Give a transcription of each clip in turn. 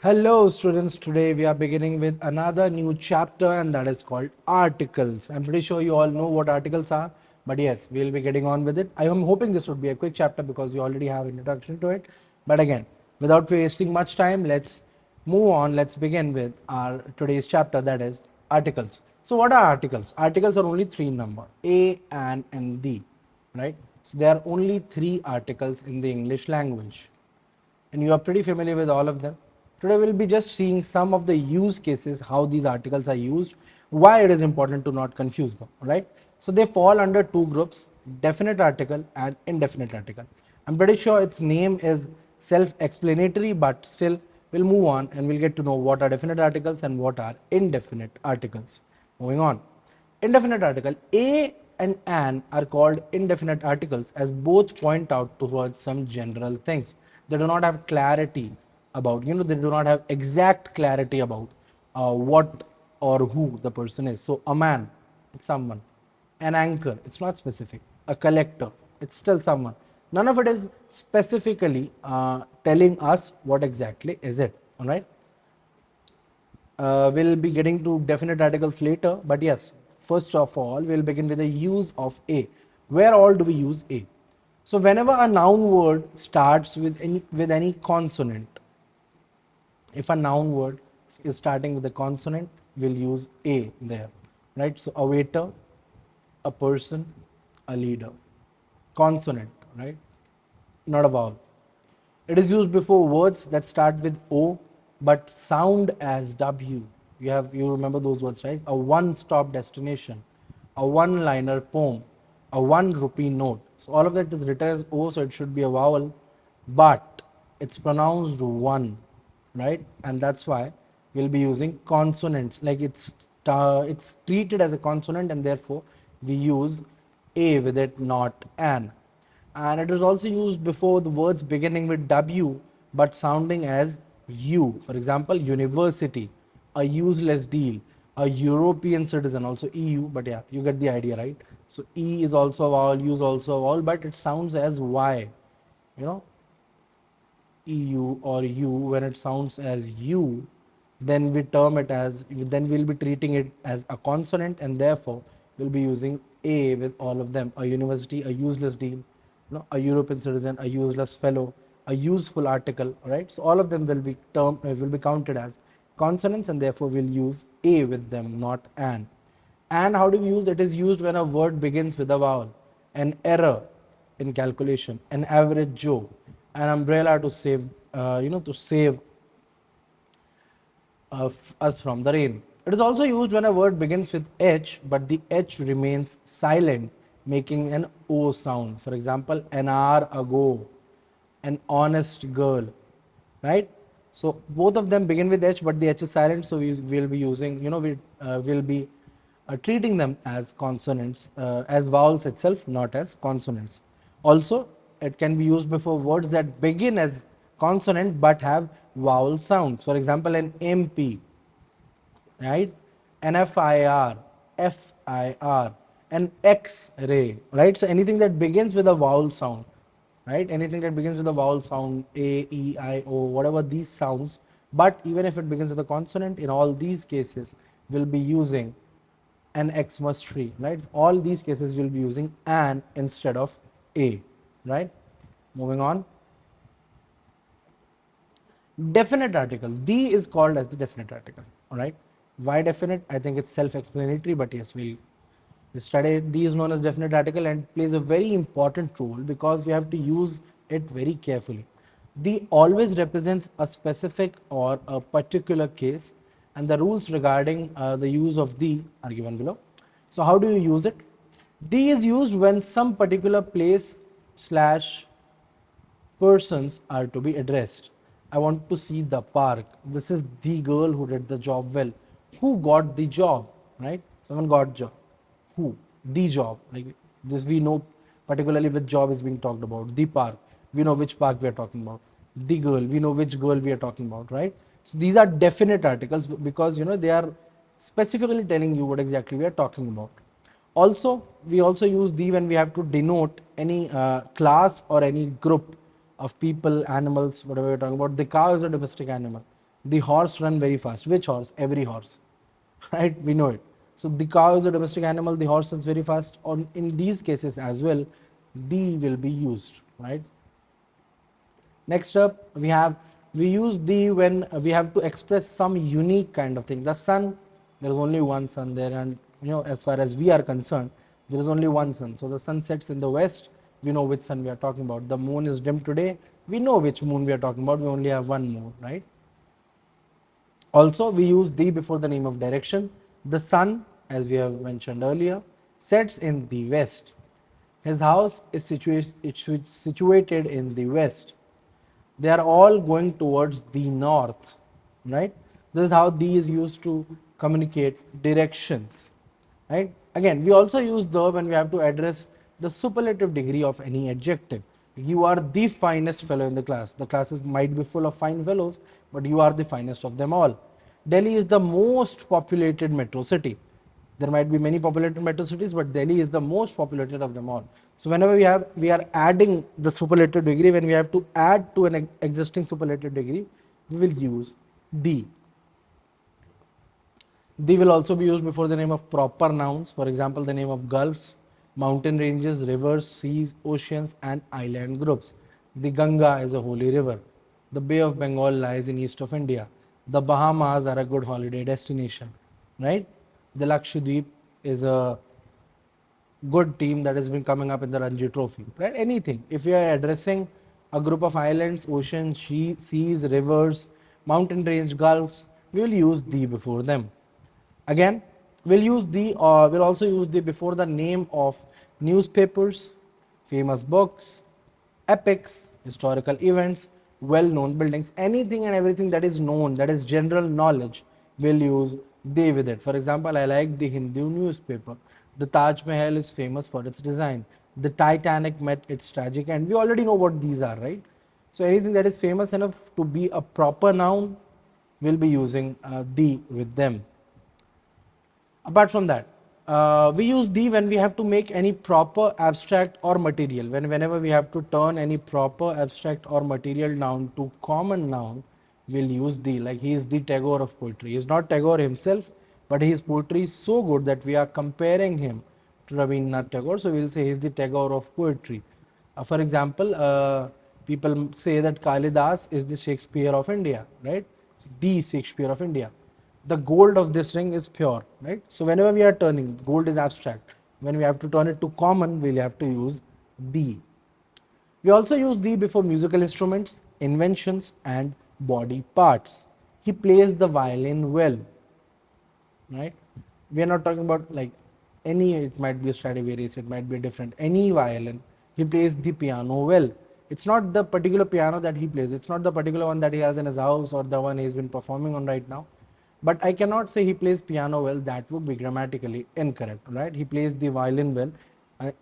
Hello students, today we are beginning with another new chapter and that is called articles. I'm pretty sure you all know what articles are, but yes, we'll be getting on with it. I am hoping this would be a quick chapter because you already have introduction to it. But again, without wasting much time, let's move on. Let's begin with our today's chapter, that is articles. So what are articles? Articles are only three number, A, an and the, right? So there are only three articles in the English language and you are pretty familiar with all of them. Today we'll be just seeing some of the use cases, how these articles are used, why it is important to not confuse them, right? So they fall under two groups, definite article and indefinite article. I'm pretty sure its name is self-explanatory, but still we'll move on and we'll get to know what are definite articles and what are indefinite articles. Moving on. Indefinite article, a and an are called indefinite articles as both point out towards some general things. They do not have clarity about, they do not have exact clarity about what or who the person is. So a man, it's someone. An anchor, it's not specific. A collector, it's still someone. None of it is specifically telling us what exactly is it. All right. We'll be getting to definite articles later, but yes, first of all, we'll begin with the use of a. Where all do we use a? So whenever a noun word starts with any consonant, if a noun word is starting with a consonant, we'll use a there, right? So a waiter, a person, a leader. Consonant, right? Not a vowel. It is used before words that start with O but sound as W. You remember those words, right? A one-stop destination, a one-liner poem, a 1 rupee note. So all of that is written as O, so it should be a vowel, but it's pronounced one, right? And that's why we'll be using consonants. Like it's treated as a consonant, and therefore we use a with it, not an. And it is also used before the words beginning with W but sounding as U. For example, university, a useless deal, a European citizen, also EU, but yeah, you get the idea, right? So E is also a vowel, U is also a vowel, but it sounds as Y, you know, EU or U. When it sounds as U, then we term it as, then we'll be treating it as a consonant, and therefore we'll be using a with all of them. A university, a useless deal, a European citizen, a useless fellow, a useful article, right? So all of them will be counted as consonants, and therefore we'll use a with them, not an. And how do we use it? It is used when a word begins with a vowel. An error in calculation, an average Joe, an umbrella to save, to save us from the rain. It is also used when a word begins with H, but the H remains silent, making an O sound. For example, an hour ago, an honest girl, right? So both of them begin with H, but the H is silent, so we will be using, will be treating them as consonants, as vowels itself, not as consonants. Also, it can be used before words that begin as consonant but have vowel sounds. For example, an MP, right? An FIR, an X-ray, right? So anything that begins with a vowel sound, right? Anything that begins with a vowel sound, A, E, I, O, whatever these sounds, but even if it begins with a consonant, in all these cases, we'll be using an Xmas tree, right? All these cases will be using an instead of a, right? Moving on. Definite article. The is called as the definite article. All right. Why definite? I think it's self-explanatory, but yes, we'll study it. The is known as definite article and plays a very important role because we have to use it very carefully. The always represents a specific or a particular case, and the rules regarding the use of the are given below. So how do you use it? The is used when some particular place slash persons are to be addressed. I want to see the park. This is the girl who did the job well. Who got the job, right? Someone got job. Who? The job. Like this, we know particularly which job is being talked about. The park. We know which park we are talking about. The girl. We know which girl we are talking about, right? So these are definite articles because they are specifically telling you what exactly we are talking about. Also, we also use the when we have to denote any class or any group of people, animals, whatever we're talking about. The cow is a domestic animal. The horse run very fast. Which horse? Every horse. Right? We know it. So the cow is a domestic animal, the horse runs very fast. On in these cases as well, the will be used, right? Next up, we use the when we have to express some unique kind of thing. The sun, there is only one sun there, and as far as we are concerned, there is only one sun. So the sun sets in the west. We know which sun we are talking about. The moon is dim today. We know which moon we are talking about. We only have one moon, right? Also, we use the before the name of direction. The sun, as we have mentioned earlier, sets in the west. His house is situated in the west. They are all going towards the north, right? This is how the is used to communicate directions, right? Again, we also use the when we have to address the superlative degree of any adjective. You are the finest fellow in the class. The classes might be full of fine fellows, but you are the finest of them all. Delhi is the most populated metro city. There might be many populated metro cities, but Delhi is the most populated of them all. So whenever we are adding the superlative degree, when we have to add to an existing superlative degree, we will use the. The will also be used before the name of proper nouns. For example, the name of gulfs, mountain ranges, rivers, seas, oceans, and island groups. The Ganga is a holy river. The Bay of Bengal lies in east of India. The Bahamas are a good holiday destination, right? The Lakshadweep is a good team that has been coming up in the Ranji Trophy, right? Anything. If we are addressing a group of islands, oceans, seas, rivers, mountain range, gulfs, we will use the before them. Again, we'll also use the before the name of newspapers, famous books, epics, historical events, well-known buildings, anything and everything that is known, that is general knowledge, we'll use they with it. For example, I like the Hindu newspaper. The Taj Mahal is famous for its design. The Titanic met its tragic end. We already know what these are, right? So anything that is famous enough to be a proper noun, we'll be using the with them. Apart from that, we use the when we have to make any proper abstract or material. Whenever we have to turn any proper abstract or material noun to common noun, we'll use the. Like he is the Tagore of poetry. He is not Tagore himself, but his poetry is so good that we are comparing him to Rabindranath Tagore. So we'll say he is the Tagore of poetry. For example, people say that Kalidas is the Shakespeare of India, right? The Shakespeare of India. The gold of this ring is pure, right? So whenever we are turning, gold is abstract. When we have to turn it to common, we'll have to use the. We also use the before musical instruments, inventions, and body parts. He plays the violin well, right? We are not talking about like any, it might be a Stradivarius, it might be different, any violin. He plays the piano well. It's not the particular piano that he plays, it's not the particular one that he has in his house or the one he's been performing on right now. But I cannot say he plays piano well, that would be grammatically incorrect, right? He plays the violin well,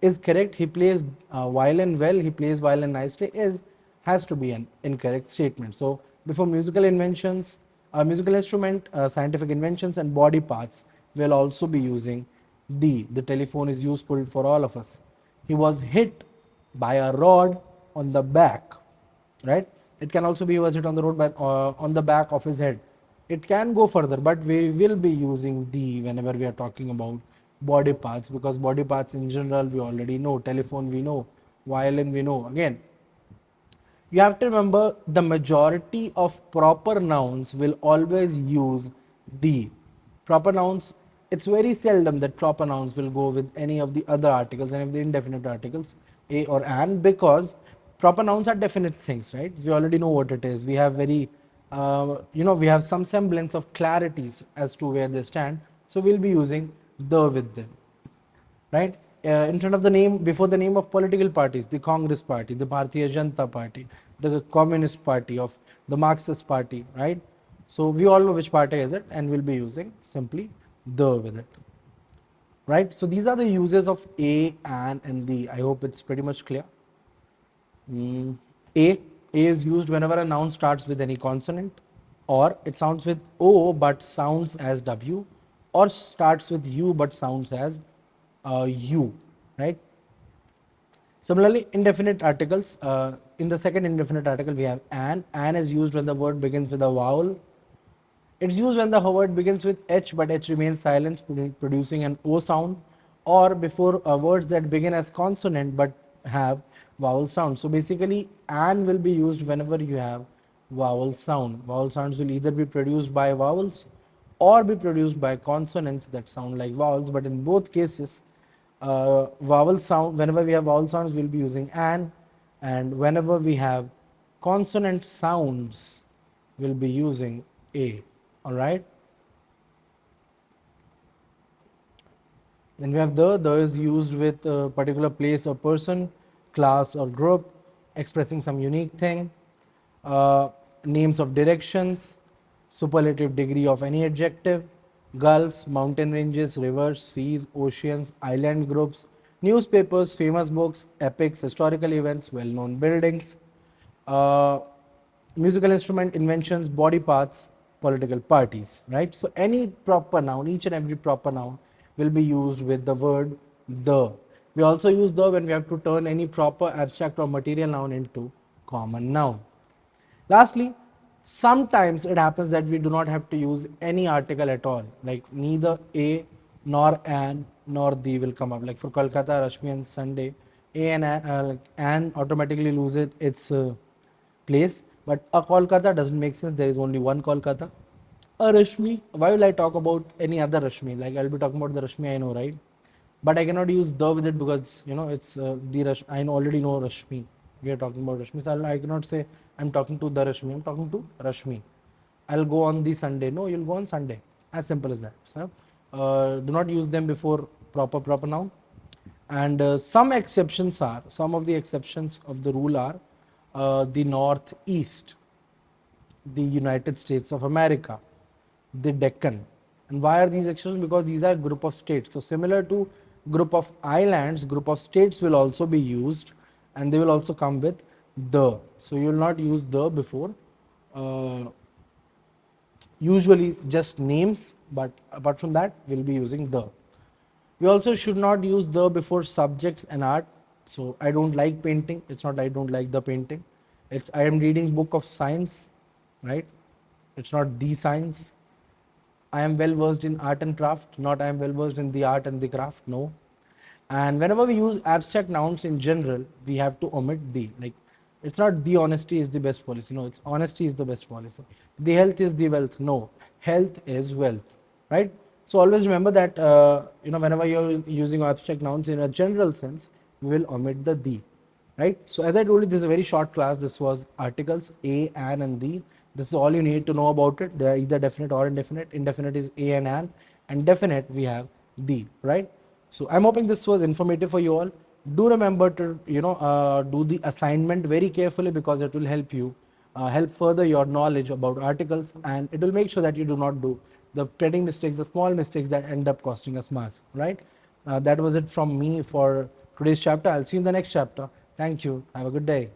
is correct. He plays violin well, he plays violin nicely, has to be an incorrect statement. So before musical inventions, musical instrument, scientific inventions, and body parts, will also be using the. The telephone is useful for all of us. He was hit by a rod on the back, right? It can also be he was hit on the road by on the back of his head. It can go further, but we will be using the whenever we are talking about body parts, because body parts in general we already know. Telephone we know, violin we know. Again, you have to remember the majority of proper nouns will always use the. Proper nouns, it's very seldom that proper nouns will go with any of the other articles, any of the indefinite articles, a or an, because proper nouns are definite things, right? We already know what it is. We have very, we have some semblance of clarities as to where they stand. So we'll be using the with them, right? In front of the name, before the name of political parties, the Congress Party, the Bharatiya Janata Party, the Communist Party of the Marxist Party, right? So we all know which party is it, and we'll be using simply the with it, right? So these are the uses of a, an, and the. I hope it's pretty much clear. A is used whenever a noun starts with any consonant, or it sounds with O but sounds as W, or starts with U but sounds as U, right? Similarly, indefinite articles. In the second indefinite article, we have an. An is used when the word begins with a vowel. It's used when the word begins with H but H remains silent, producing an O sound, or before words that begin as consonant but have vowel sound. So basically, an will be used whenever you have vowel sound. Vowel sounds will either be produced by vowels or be produced by consonants that sound like vowels, but in both cases, vowel sound, whenever we have vowel sounds, we'll be using an, and whenever we have consonant sounds, we'll be using a. All right. Then we have the is used with a particular place or person, class or group, expressing some unique thing. Names of directions, superlative degree of any adjective, gulfs, mountain ranges, rivers, seas, oceans, island groups, newspapers, famous books, epics, historical events, well known buildings, uh, musical instrument, inventions, body parts, political parties, right? So any proper noun, each and every proper noun will be used with the word the. We also use the when we have to turn any proper abstract or material noun into common noun. Lastly, sometimes it happens that we do not have to use any article at all, like neither a nor an nor the will come up. Like for Kolkata, Rashmi and Sunday, a and an automatically loses its place, but a Kolkata doesn't make sense. There is only one Kolkata. A Rashmi, why will I talk about any other Rashmi? Like I'll be talking about the Rashmi I know, right? But I cannot use the with it because it's the Rash. I already know Rashmi. We are talking about Rashmi, so I cannot say I'm talking to the Rashmi. I'm talking to Rashmi. I'll go on the Sunday. No, you'll go on Sunday. As simple as that. So do not use them before proper noun. And some of the exceptions of the rule are the Northeast, the United States of America, the Deccan. And why are these exceptions? Because these are group of states. So similar to group of islands, group of states will also be used, and they will also come with the. So you will not use the before usually just names, but apart from that we'll be using the. We also should not use the before subjects and art. So I don't like painting. It's not I don't like the painting. It's I am reading book of science, right? It's not the science. I am well versed in art and craft, not I am well versed in the art and the craft. No. And whenever we use abstract nouns in general, we have to omit the. Like, it's not the honesty is the best policy. No, it's honesty is the best policy. The health is the wealth. No, health is wealth, right? So always remember that whenever you're using abstract nouns in a general sense, we will omit the, right? So as I told you, this is a very short class. This was articles a, an, and the. This is all you need to know about it. They are either definite or indefinite. Indefinite is a and an, and definite we have the, right? So I'm hoping this was informative for you all. Do remember to do the assignment very carefully, because it will help you help further your knowledge about articles, and it will make sure that you do not do the petty mistakes, the small mistakes that end up costing us marks, right? That was it from me for today's chapter. I'll see you in the next chapter. Thank you. Have a good day.